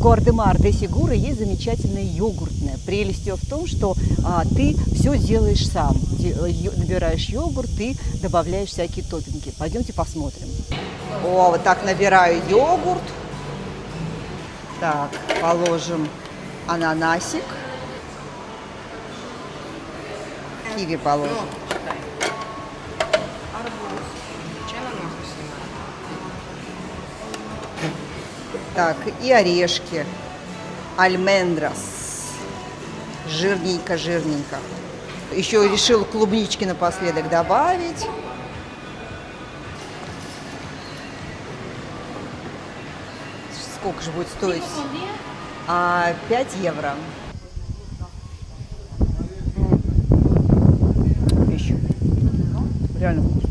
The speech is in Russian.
Гуардемар де Сигура есть замечательное йогуртное. Прелесть ее в том, что ты все делаешь сам. Набираешь йогурт, ты добавляешь всякие топпинги. Пойдемте посмотрим. О, вот так набираю йогурт. Так, положим ананасик. Киви положим. Так, и орешки. Альмендрас. Жирненько-жирненько. Еще решил клубнички напоследок добавить. Сколько же будет стоить? 5 евро. Реально вкусно.